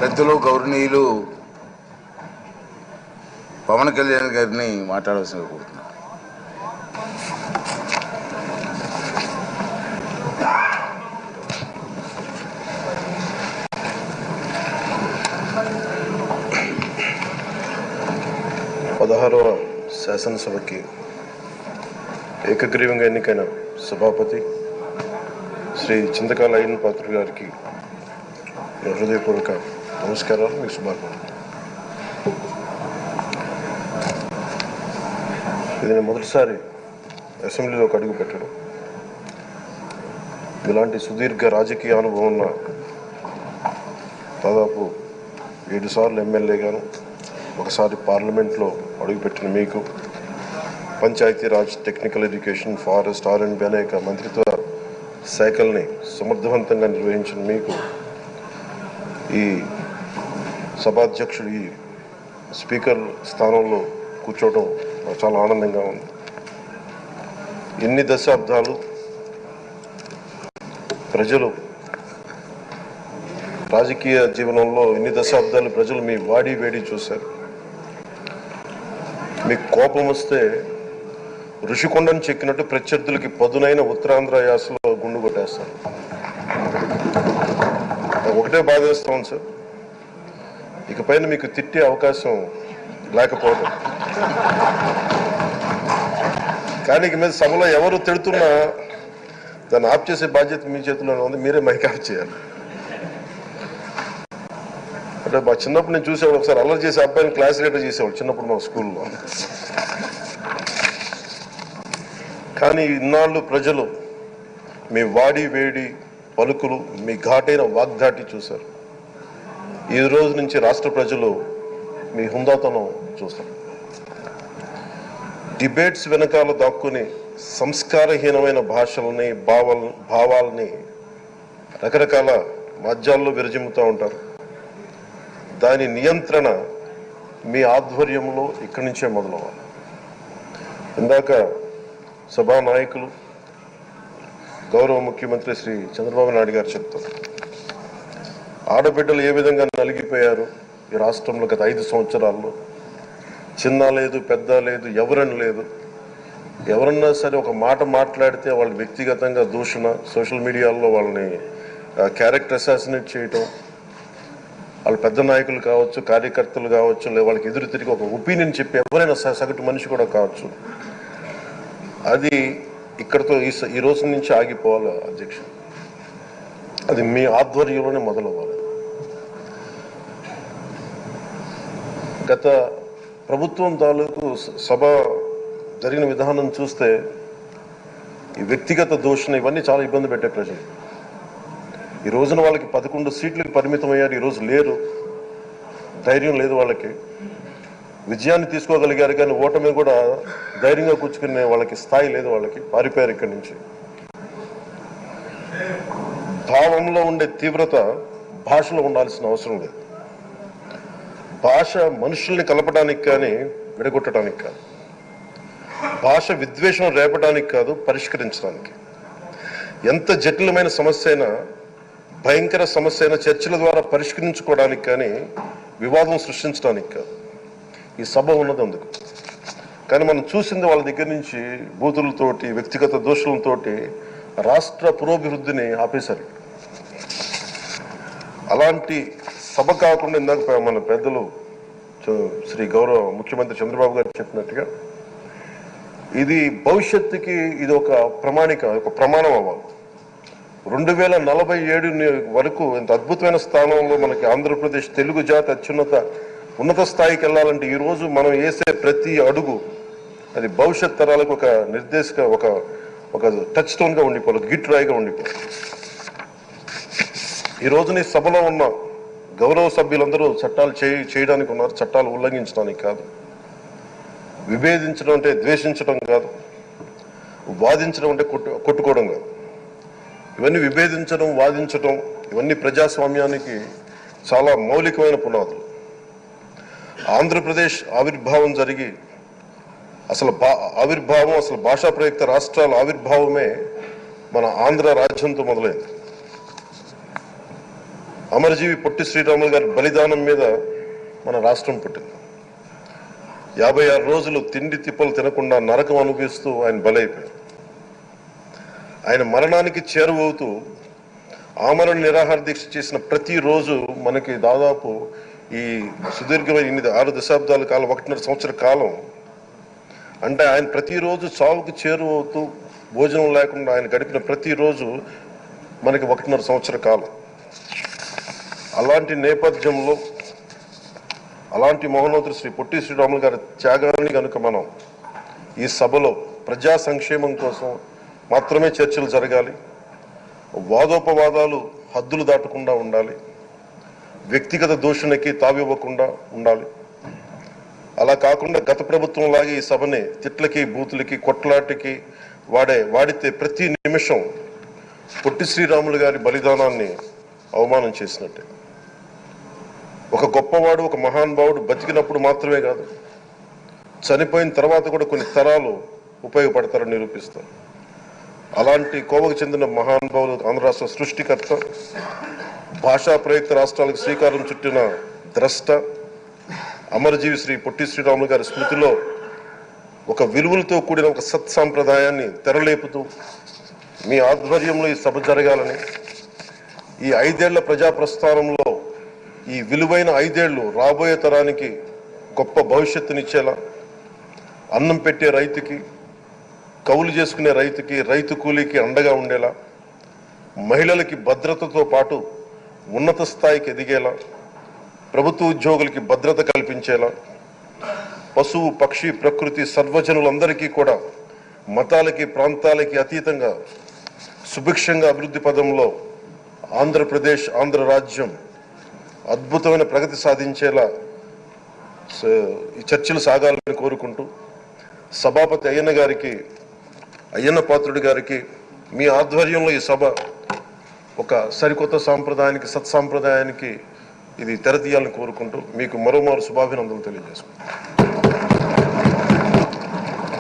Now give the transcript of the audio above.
పెద్దలు గౌరవనీయులు పవన్ కళ్యాణ్ గారిని మాట్లాడాల్సిందిగా కోరుతున్నాను. పదహారవ శాసనసభకి ఏకగ్రీవంగా ఎన్నికైన సభాపతి శ్రీ చింతకాయల అయ్యన్న పాత్రుడు గారికి హృదయపూర్వక నమస్కారాలు, మీకు శుభాకాంక్షలు. ఇది నేను మొదటిసారి అసెంబ్లీలోకి అడుగు పెట్టడం. ఇలాంటి సుదీర్ఘ రాజకీయ అనుభవం ఉన్న దాదాపు 7 సార్లు ఎమ్మెల్యేగాను, ఒకసారి పార్లమెంట్లో అడుగుపెట్టిన మీకు, Panchayati Raj, technical education, forest, R&B అనేక మంత్రిత్వ శాఖల్ని సమర్థవంతంగా నిర్వహించిన మీకు ఈ సభాధ్యక్షుడు, ఈ స్పీకర్ స్థానంలో కూర్చోవడం నాకు చాలా ఆనందంగా ఉంది. ఎన్ని దశాబ్దాలు ప్రజలు రాజకీయ జీవనంలో, ఎన్ని దశాబ్దాలు ప్రజలు మీ వాడి వేడి చూశారు. మీకు కోపం వస్తే ఋషికొండను చెక్కినట్టు ప్రత్యర్థులకి పదునైన ఉత్తరాంధ్ర యాసలో గుండు కొట్టేస్తారు. ఒకటే బాధేస్తాం సార్, ఇకపైన మీకు తిట్టే అవకాశం లేకపోవడం. కానీ ఇక మీద సభలో ఎవరు తిడుతున్నా దాన్ని ఆఫ్ చేసే బాధ్యత మీ చేతిలోనే ఉంది. మీరే మైక్ ఆఫ్ చేయాలి. అంటే మా చిన్నప్పుడు నేను చూసేవాడు, ఒకసారి అల్లరి చేసే అబ్బాయిని క్లాస్ లీడర్ చేసేవాడు చిన్నప్పుడు మా స్కూల్లో. కానీ ఇన్నాళ్ళు ప్రజలు మీ వాడి వేడి పలుకులు, మీ ఘాటైన వాగ్దాటి చూశారు. ఈ రోజు నుంచి రాష్ట్ర ప్రజలు మీ హుందాతనం చూస్తారు. డిబేట్స్ వెనకాల దాక్కుని సంస్కారహీనమైన భాషల్ని, భావాల్ని రకరకాల మాధ్యాల్లో విరజిమ్ముతూ ఉంటారు. దాని నియంత్రణ మీ ఆధ్వర్యంలో ఇక్కడి నుంచే మొదలవ్వాలి. ఇందాక సభానాయకులు, గౌరవ ముఖ్యమంత్రి శ్రీ చంద్రబాబు నాయుడు గారు చెప్తారు, ఆడబిడ్డలు ఏ విధంగా నలిగిపోయారు ఈ రాష్ట్రంలో గత 5 సంవత్సరాల్లో. చిన్న లేదు, పెద్ద లేదు, ఎవరని లేదు. ఎవరన్నా సరే ఒక మాట మాట్లాడితే వాళ్ళు వ్యక్తిగతంగా దూషణ, సోషల్ మీడియాలో వాళ్ళని క్యారెక్టర్ అసాసినేట్ చేయటం, వాళ్ళు పెద్ద నాయకులు కావచ్చు, కార్యకర్తలు కావచ్చు, లేదా వాళ్ళకి ఎదురు తిరిగి ఒక ఒపీనియన్ చెప్పి ఎవరైనా సగటు మనిషి కూడా కావచ్చు, అది ఇక్కడితో ఈ రోజు నుంచి ఆగిపోవాలి అధ్యక్ష. అది మీ ఆధ్వర్యంలోనే మొదలవ్వాలి. గత ప్రభుత్వం తాలూకు సభ జరిగిన విధానం చూస్తే ఈ వ్యక్తిగత దూషణ ఇవన్నీ చాలా ఇబ్బంది పెట్టే ప్రజలు. ఈ రోజున వాళ్ళకి 11 సీట్లకు పరిమితం అయ్యారు, ఈరోజు లేరు, ధైర్యం లేదు వాళ్ళకి. విజయాన్ని తీసుకోగలిగారు కానీ ఓటమి కూడా ధైర్యంగా కూర్చుకునే వాళ్ళకి స్థాయి లేదు, వాళ్ళకి పారిపోయారు ఇక్కడి నుంచి. భావంలో ఉండే తీవ్రత భాషలో ఉండాల్సిన అవసరం లేదు. భాష మనుషుల్ని కలపడానికి కానీ విడగొట్టడానికి కాదు. భాష విద్వేషం రేపడానికి కాదు, పరిష్కరించడానికి. ఎంత జటిలమైన సమస్య అయినా, భయంకర సమస్య అయినా చర్చల ద్వారా పరిష్కరించుకోవడానికి కానీ వివాదం సృష్టించడానికి కాదు. ఈ సభ ఉన్నది అందుకు. కానీ మనం చూసింది వాళ్ళ దగ్గర నుంచి బూతులతోటి, వ్యక్తిగత దోషులతోటి రాష్ట్ర పురోభివృద్ధిని ఆపేశారు. అలాంటి సభ కాకుండా ఇందాక మన పెద్దలు శ్రీ గౌరవ ముఖ్యమంత్రి చంద్రబాబు గారు చెప్పినట్టుగా ఇది భవిష్యత్తుకి ఇది ఒక ప్రమాణం అవ్వాలి. 2047 వరకు ఇంత అద్భుతమైన స్థానంలో మనకి ఆంధ్రప్రదేశ్ తెలుగు జాతి ఉన్నత స్థాయికి వెళ్ళాలంటే ఈరోజు మనం వేసే ప్రతి అడుగు అది భవిష్యత్ తరాలకు ఒక నిర్దేశక, ఒక టచ్ స్టోన్గా ఉండిపోవాలి, గిట్ రాయిగా ఉండిపోవాలి. ఈ రోజున ఈ సభలో ఉన్న గౌరవ సభ్యులందరూ చట్టాలు చేయడానికి ఉన్నారు, చట్టాలు ఉల్లంఘించడానికి కాదు. విభేదించడం అంటే ద్వేషించడం కాదు, వాదించడం అంటే కొట్టుకోవడం కాదు. ఇవన్నీ విభేదించడం, వాదించడం ఇవన్నీ ప్రజాస్వామ్యానికి చాలా మౌలికమైన పునాదులు. ఆంధ్రప్రదేశ్ ఆవిర్భావం జరిగి అసలు భాషా ప్రయుక్త రాష్ట్రాల ఆవిర్భావమే మన ఆంధ్ర రాజ్యంతో మొదలైంది. అమరజీవి పొట్టి శ్రీరాములు గారి బలిదానం మీద మన రాష్ట్రం పుట్టింది. 56 రోజులు తిండి తిప్పలు తినకుండా నరకం అనుభవిస్తూ ఆయన బలైపోయారు. ఆయన మరణానికి చేరువవుతూ ఆమరణ నిరాహార దీక్ష చేసిన ప్రతిరోజు మనకి దాదాపు ఈ సుదీర్ఘమైన 6 దశాబ్దాల కాలం, 1.5 సంవత్సర కాలం, అంటే ఆయన ప్రతిరోజు చావుకు చేరువవుతూ భోజనం లేకుండా ఆయన గడిపిన ప్రతిరోజు మనకి 1.5 సంవత్సర కాలం. అలాంటి నేపథ్యంలో అలాంటి మహోన్నతుడు శ్రీ పొట్టి శ్రీరాములు గారి త్యాగాన్ని కనుక మనం ఈ సభలో ప్రజా సంక్షేమం కోసం మాత్రమే చర్చలు జరగాలి, వాదోపవాదాలు హద్దులు దాటకుండా ఉండాలి, వ్యక్తిగత దూషణకి తావివ్వకుండా ఉండాలి. అలా కాకుండా గత ప్రభుత్వం లాగే ఈ సభని తిట్లకి, బూతులకి, కొట్లాటికి వాడితే ప్రతి నిమిషం పొట్టి శ్రీరాములు గారి బలిదానాన్ని అవమానం చేసినట్టే. ఒక గొప్పవాడు, ఒక మహానుభావుడు బతికినప్పుడు మాత్రమే కాదు, చనిపోయిన తర్వాత కూడా కొన్ని తరాలు ఉపయోగపడతారని నిరూపిస్తారు. అలాంటి కోవకు చెందిన మహానుభావులు ఆంధ్ర రాష్ట్ర సృష్టికర్త, భాషా ప్రయుక్త రాష్ట్రాలకు శ్రీకారం చుట్టిన ద్రష్ట అమరజీవి శ్రీ పొట్టి శ్రీరాములు గారి స్మృతిలో ఒక విలువలతో కూడిన ఒక సత్సాంప్రదాయాన్ని తెరలేపుతూ మీ ఆధ్వర్యంలో ఈ సభ జరగాలని, ఈ 5 ఏళ్ల ప్రజా ప్రస్థానంలో ఈ విలువైన 5 ఏళ్లు రాబోయే తరానికి గొప్ప భవిష్యత్తునిచ్చేలా, అన్నం పెట్టే రైతుకి, కౌలు చేసుకునే రైతుకి, రైతు కూలీకి అండగా ఉండేలా, మహిళలకి భద్రతతో పాటు ఉన్నత స్థాయికి ఎదిగేలా, ప్రభుత్వ ఉద్యోగులకి భద్రత కల్పించేలా, పశువు, పక్షి, ప్రకృతి, సర్వజనులందరికీ కూడా మతాలకి, ప్రాంతాలకి అతీతంగా సుభిక్షంగా అభివృద్ధి పదంలో ఆంధ్రప్రదేశ్, ఆంధ్ర రాజ్యం అద్భుతమైన ప్రగతి సాధించేలా ఈ చర్చలు సాగాలని కోరుకుంటూ, సభాపతి అయ్యన్న పాత్రుడి గారికి మీ ఆధ్వర్యంలో ఈ సభ ఒక సరికొత్త సాంప్రదాయానికి, సత్సాంప్రదాయానికి ఇది తెరతీయాలని కోరుకుంటూ మీకు మరోమారు శుభాభినందనలు తెలియజేసుకుంటాను.